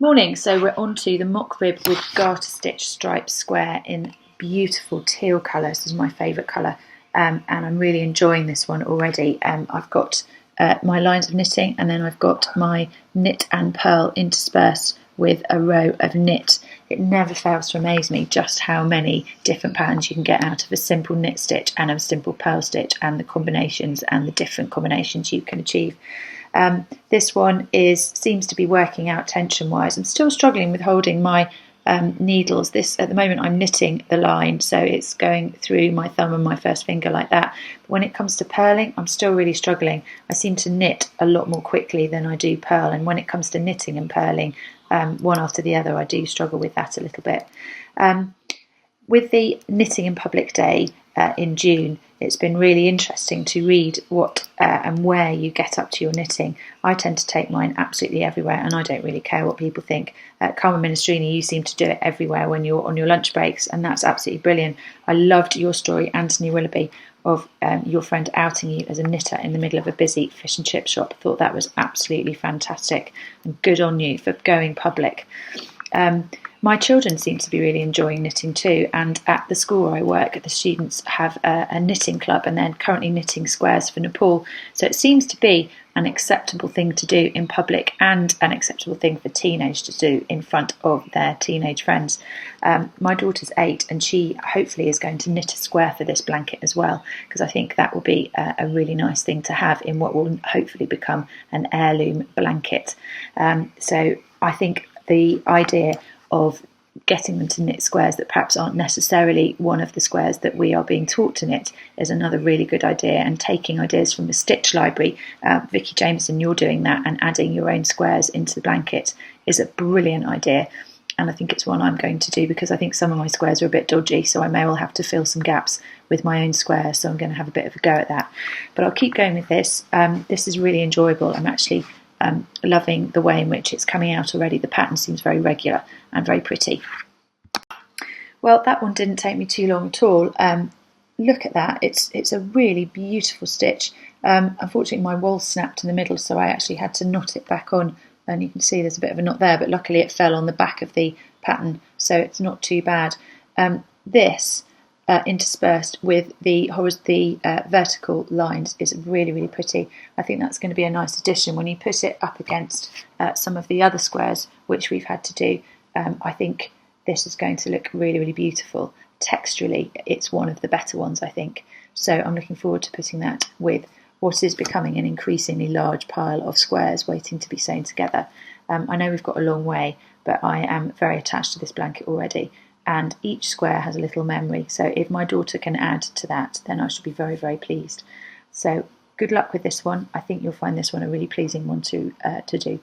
Morning, so we're on to the mock rib with garter stitch striped square in beautiful teal colour. This is my favourite colour, and I'm really enjoying this one already. I've got my lines of knitting, and then I've got my knit and purl interspersed with a row of knit. It never fails to amaze me just how many different patterns you can get out of a simple knit stitch and a simple purl stitch, and the combinations and the different combinations you can achieve. This one seems to be working out tension wise. I'm still struggling with holding my needles. At the moment I'm knitting the line, so it's going through my thumb and my first finger like that. But when it comes to purling, I'm still really struggling. I seem to knit a lot more quickly than I do purl, and when it comes to knitting and purling, one after the other, I do struggle with that a little bit. With the Knitting in Public Day in June, it's been really interesting to read what and where you get up to your knitting. I tend to take mine absolutely everywhere, and I don't really care what people think. Carmen Ministrini, you seem to do it everywhere when you're on your lunch breaks, and that's absolutely brilliant. I loved your story, Anthony Willoughby, of your friend outing you as a knitter in the middle of a busy fish and chip shop. I thought that was absolutely fantastic, and good on you for going public. My children seem to be really enjoying knitting too, and at the school where I work, the students have a knitting club, and they're currently knitting squares for Nepal. So it seems to be an acceptable thing to do in public, and an acceptable thing for teenagers to do in front of their teenage friends. My daughter's 8, and she hopefully is going to knit a square for this blanket as well, because I think that will be a really nice thing to have in what will hopefully become an heirloom blanket. So I think the idea of getting them to knit squares that perhaps aren't necessarily one of the squares that we are being taught to knit is another really good idea, and taking ideas from the Stitch Library. Vicky Jameson, you're doing that, and adding your own squares into the blanket is a brilliant idea, and I think it's one I'm going to do, because I think some of my squares are a bit dodgy, so I may well have to fill some gaps with my own squares, so I'm going to have a bit of a go at that. But I'll keep going with this. This is really enjoyable. I'm actually loving the way in which it's coming out already. The pattern seems very regular and very pretty. Well, that one didn't take me too long at all. Look at that. It's a really beautiful stitch. Unfortunately, my wool snapped in the middle, so I actually had to knot it back on, and you can see there's a bit of a knot there, but luckily it fell on the back of the pattern, so it's not too bad. This interspersed with the vertical lines is really, really pretty. I think that's going to be a nice addition when you put it up against some of the other squares which we've had to do. I think this is going to look really, really beautiful. Texturally, it's one of the better ones, I think. So I'm looking forward to putting that with what is becoming an increasingly large pile of squares waiting to be sewn together. I know we've got a long way, but I am very attached to this blanket already, and each square has a little memory, so if my daughter can add to that, then I should be very, very pleased. So good luck with this one. I think you'll find this one a really pleasing one to do.